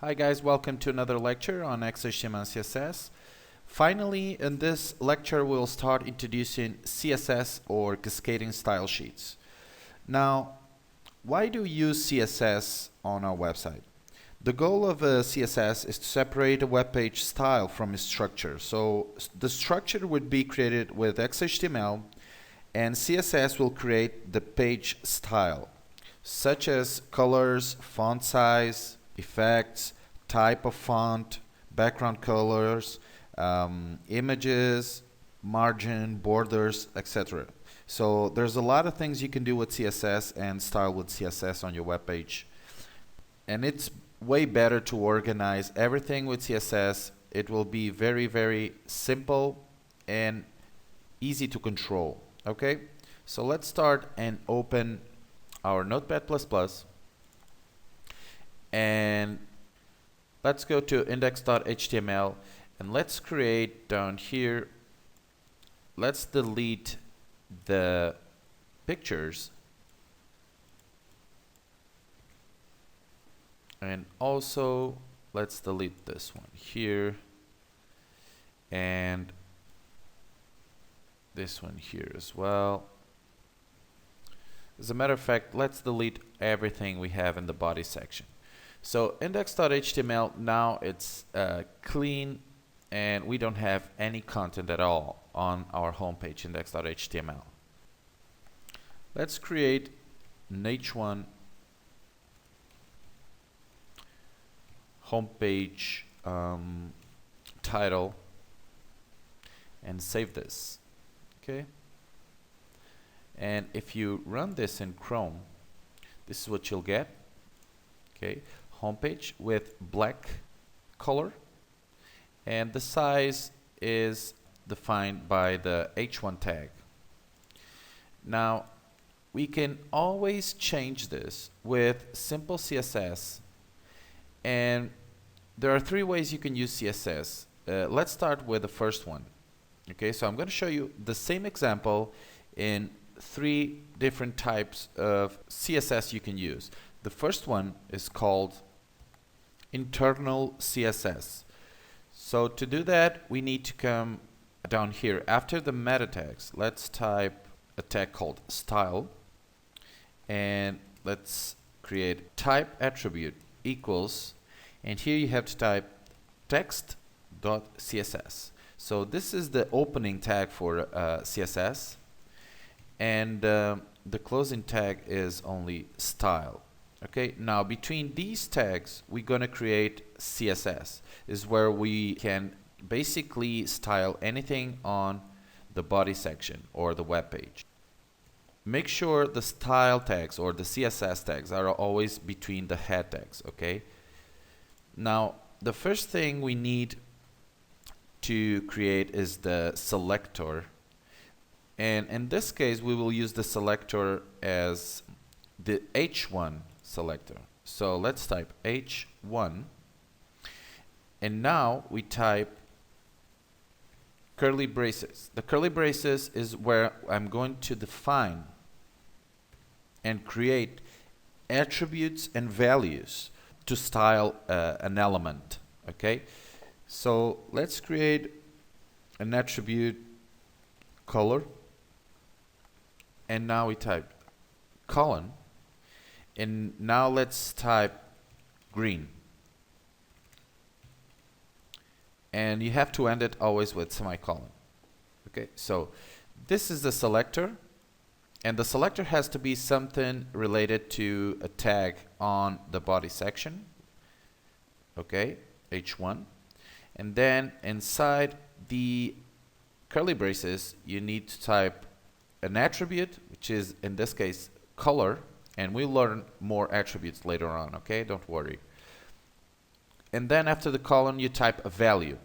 Hi guys, welcome to another lecture on HTML and CSS. Finally, in this lecture we'll start introducing CSS or cascading style sheets. Now, why do we use CSS on our website? The goal of CSS is to separate a web page style from its structure. So the structure would be created with XHTML and CSS will create the page style, such as colors, font size, effects, type of font, background colors, images, margin, borders, etc. So there's a lot of things you can do with CSS and style with CSS on your web page. And it's way better to organize everything with CSS. It will be very, very simple and easy to control. Okay? So let's start and open our Notepad++. And let's go to index.html and let's create down here, let's delete the pictures and also let's delete this one here and this one here as well. As a matter of fact, let's delete everything we have in the body section. So index.html, now it's clean and we don't have any content at all on our homepage index.html. Let's create an h1 homepage title and save this. Okay. And if you run this in Chrome, this is what you'll get. Okay. Homepage with black color, and the size is defined by the h1 tag. Now we can always change this with simple CSS, and there are three ways you can use CSS. Let's start with the first one. Okay, so I'm going to show you the same example in three different types of CSS you can use. The first one is called internal CSS. So to do that, we need to come down here after the meta tags. Let's type a tag called style, and let's create type attribute equals, and here you have to type text.css. So this is the opening tag for CSS, and the closing tag is only style. Okay, now between these tags we're going to create CSS, is where we can basically style anything on the body section or the web page. Make sure the style tags or the CSS tags are always between the head tags. Okay, now the first thing we need to create is the selector, and in this case we will use the selector as the h1 selector. So let's type h1, and now we type curly braces. The curly braces is where I'm going to define and create attributes and values to style an element. Okay, so let's create an attribute color, and now we type colon, and now let's type green, and you have to end it always with semicolon. Okay, so this is the selector, and the selector has to be something related to a tag on the body section. Okay, h1, and then inside the curly braces you need to type an attribute, which is in this case color, and we'll learn more attributes later on. Okay, don't worry. And then after the colon you type a value.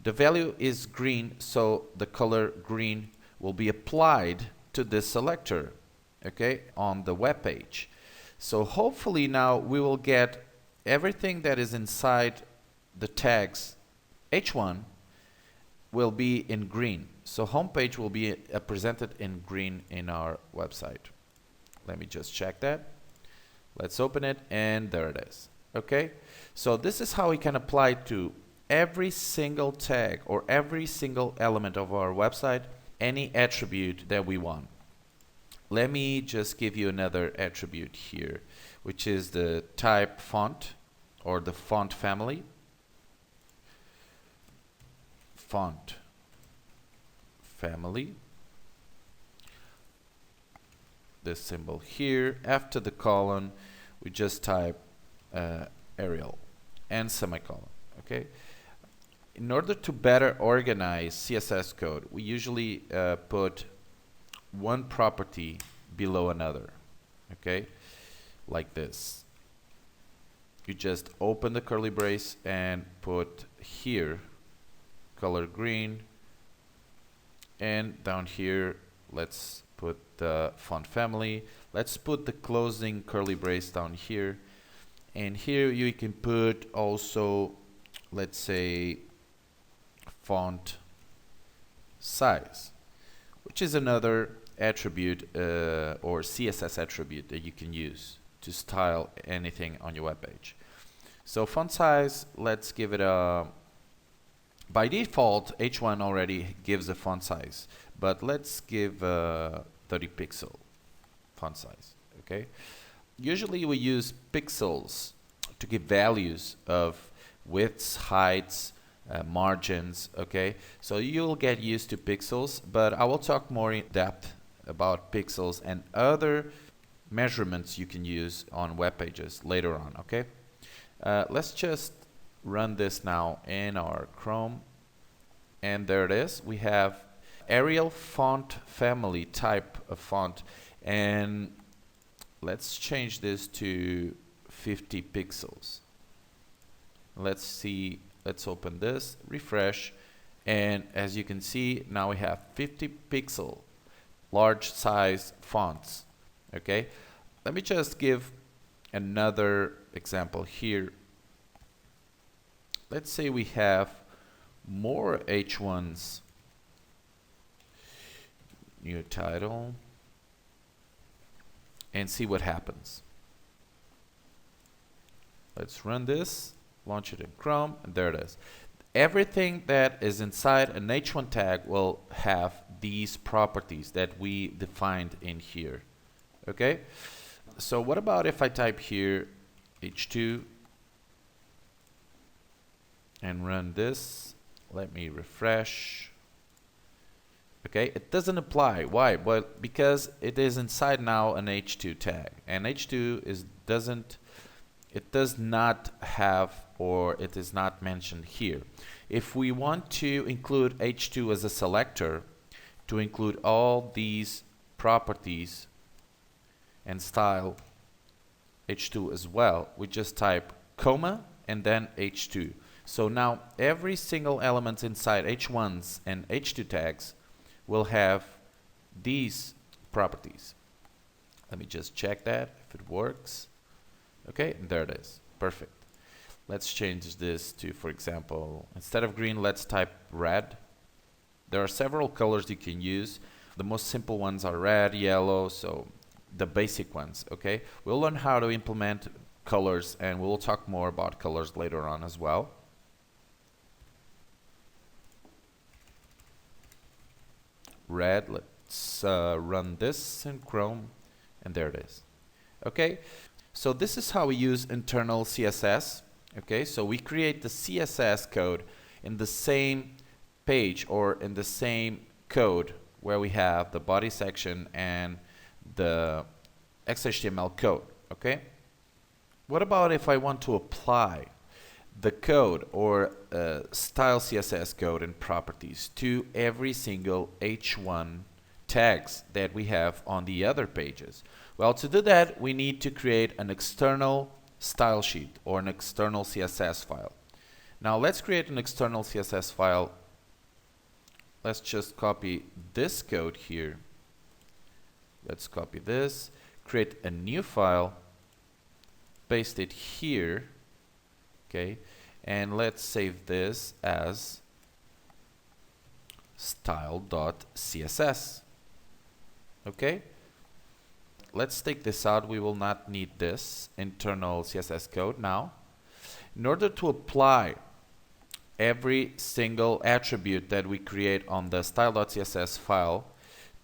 The value is green, so the color green will be applied to this selector, okay, on the web page. So hopefully now we will get everything that is inside the tags h1 will be in green. So homepage will be presented in green in our website. Let me just check that. Let's open it, and there it is. Okay, so this is how we can apply to every single tag or every single element of our website any attribute that we want. Let me just give you another attribute here, which is the type font or the font family. Font family. This symbol here. After the colon, we just type Arial and semicolon. Okay. In order to better organize CSS code, we usually put one property below another. Okay, like this. You just open the curly brace and put here color green, and down here let's put the font family. Let's put the closing curly brace down here, and here you can put also, let's say, font size, which is another attribute or CSS attribute that you can use to style anything on your web page. So font size, let's give it a, by default H1 already gives a font size, but let's give 30 pixel font size. Okay, usually we use pixels to give values of widths, heights, margins. Okay, so you'll get used to pixels, but I will talk more in depth about pixels and other measurements you can use on web pages later on. Okay, let's just run this now in our Chrome, and there it is. We have Arial font family type of font, and let's change this to 50 pixels. Let's see, let's open this, refresh, and as you can see, now we have 50 pixel large size fonts. Okay, let me just give another example here. Let's say we have more H1s. New title, and see what happens. Let's run this, launch it in Chrome, and there it is. Everything that is inside an H1 tag will have these properties that we defined in here. Okay, so what about if I type here H2 and run this? Let me refresh. Okay, it doesn't apply. Why? Well, because it is inside now an H2 tag, and H2 does not have, or it is not mentioned here. If we want to include H2 as a selector to include all these properties and style H2 as well, we just type comma and then H2. So now every single element inside H1s and H2 tags will have these properties. Let me just check that if it works. Okay, and there it is. Perfect. Let's change this to, for example, instead of green, let's type red. There are several colors you can use. The most simple ones are red, yellow, so the basic ones. Okay, we'll learn how to implement colors, and we'll talk more about colors later on as well. Red, let's run this in Chrome, and there it is. Okay, so this is how we use internal CSS. Okay, so we create the CSS code in the same page or in the same code where we have the body section and the XHTML code. Okay, what about if I want to apply the code or style CSS code and properties to every single H1 tags that we have on the other pages? Well, to do that, we need to create an external style sheet or an external CSS file. Now let's create an external CSS file. Let's just copy this code here. Let's copy this, create a new file, paste it here. Okay, and let's save this as style.css. Okay, let's take this out. We will not need this internal CSS code now. In order to apply every single attribute that we create on the style.css file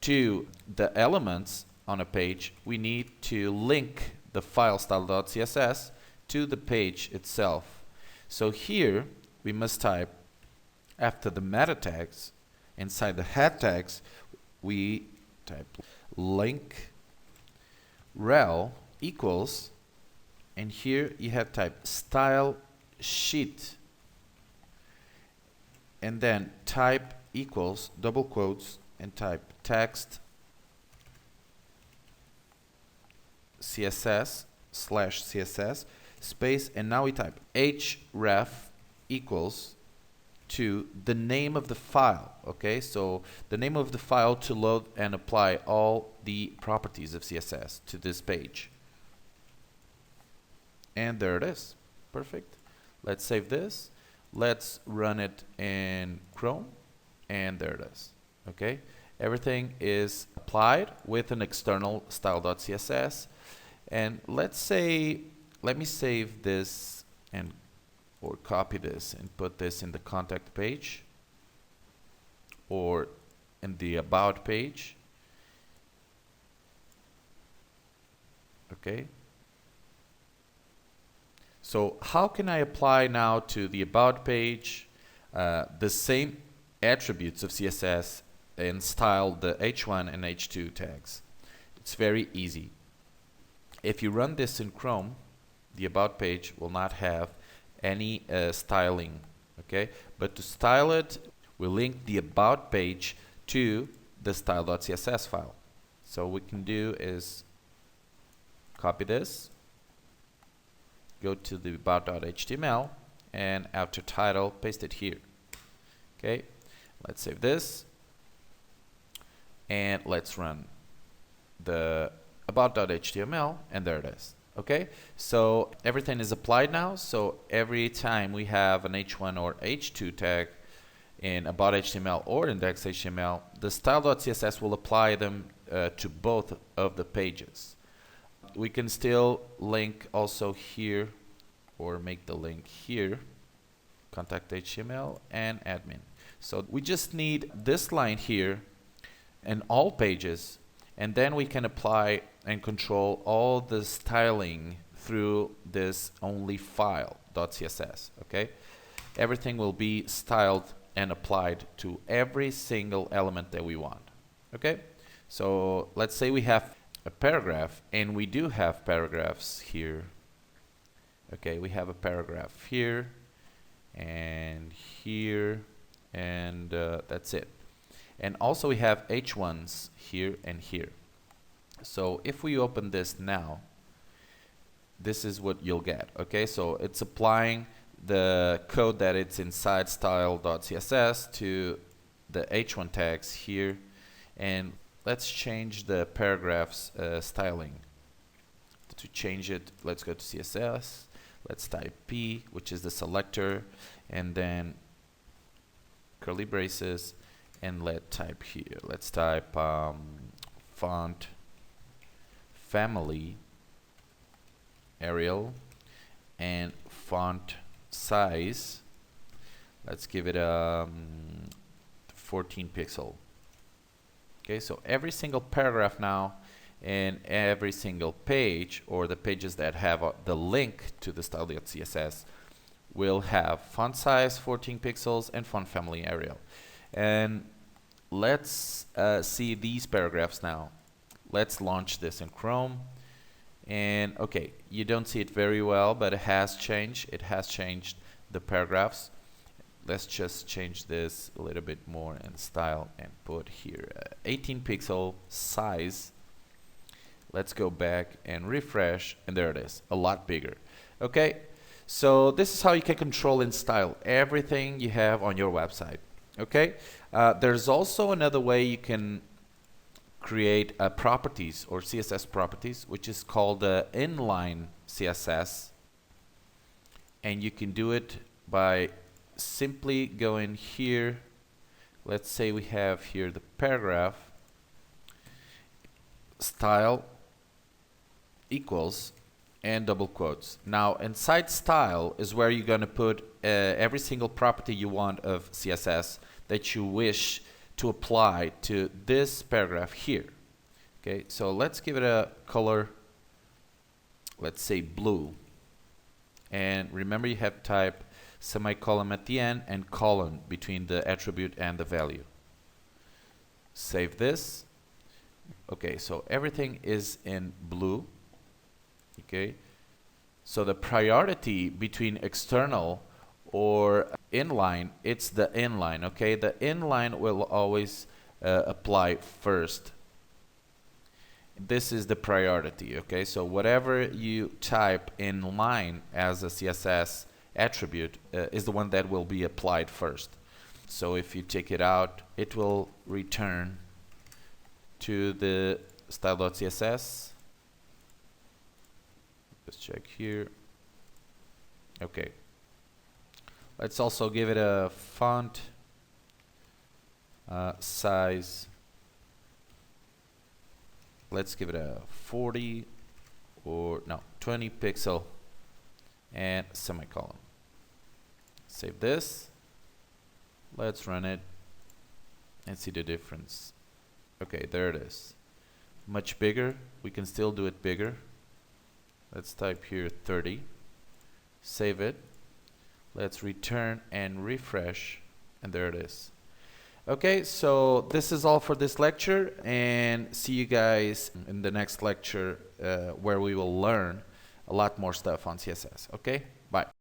to the elements on a page, we need to link the file style.css to the page itself. So here we must type, after the meta tags, inside the head tags, we type link rel equals, and here you have type style sheet, and then type equals double quotes and type text CSS slash CSS space, and now we type href equals to the name of the file. Okay, so the name of the file to load and apply all the properties of CSS to this page. And there it is. Perfect. Let's save this. Let's run it in Chrome, and there it is. Okay, everything is applied with an external style.css. And let me save this and or copy this and put this in the contact page or in the about page. Okay. So how can I apply now to the about page the same attributes of CSS and style the h1 and h2 tags? It's very easy. If you run this in Chrome, the about page will not have any styling. Okay, but to style it, we link the about page to the style.css file. So what we can do is copy this, go to the about.html, and after title, paste it here. Okay, let's save this, and let's run the about.html, and there it is. Okay, so everything is applied now. So every time we have an h1 or h2 tag in about.html or index.html, the style.css will apply them to both of the pages. We can still link also here, or make the link here, contact HTML and admin. So we just need this line here and all pages, and then we can apply and control all the styling through this only file.css. Okay, everything will be styled and applied to every single element that we want. Okay, so let's say we have a paragraph, and we do have paragraphs here. Okay, we have a paragraph here and here, and that's it. And also we have h1s here and here. So if we open this now, this is what you'll get. Okay, so it's applying the code that it's inside style.css to the h1 tags here, and let's change the paragraphs styling. To change it, let's go to CSS, let's type P, which is the selector, and then curly braces, and let's type here, let's type font family Arial, and font size, let's give it 14 pixel. Okay, so every single paragraph now and every single page, or the pages that have the link to the style.css, will have font size 14 pixels and font family Arial. And let's see these paragraphs now. Let's launch this in Chrome. And okay, you don't see it very well, but it has changed. It has changed the paragraphs. Let's just change this a little bit more in style and put here 18 pixel size. Let's go back and refresh, and there it is, a lot bigger. Okay, so this is how you can control and style everything you have on your website. Okay, there's also another way you can create properties or CSS properties, which is called Inline CSS, and you can do it by simply going here. Let's say we have here the paragraph, style equals and double quotes. Now inside style is where you're going to put every single property you want of CSS that you wish to apply to this paragraph here. Okay, so let's give it a color, let's say blue. And remember, you have to type semicolon at the end and colon between the attribute and the value. Save this. Okay, so everything is in blue. Okay, so the priority between external or inline, it's the inline. Okay, the inline will always apply first. This is the priority. Okay, so whatever you type in line as a CSS attribute is the one that will be applied first. So if you take it out, it will return to the style.css. Let's check here. Okay, let's also give it a font size. Let's give it a 40 or no 20 pixel and semicolon. Save this. Let's run it and see the difference. Okay, there it is. Much bigger. We can still do it bigger. Let's type here 30. Save it. Let's return and refresh, and there it is. Okay, so this is all for this lecture, and see you guys in the next lecture where we will learn a lot more stuff on CSS. Okay, bye.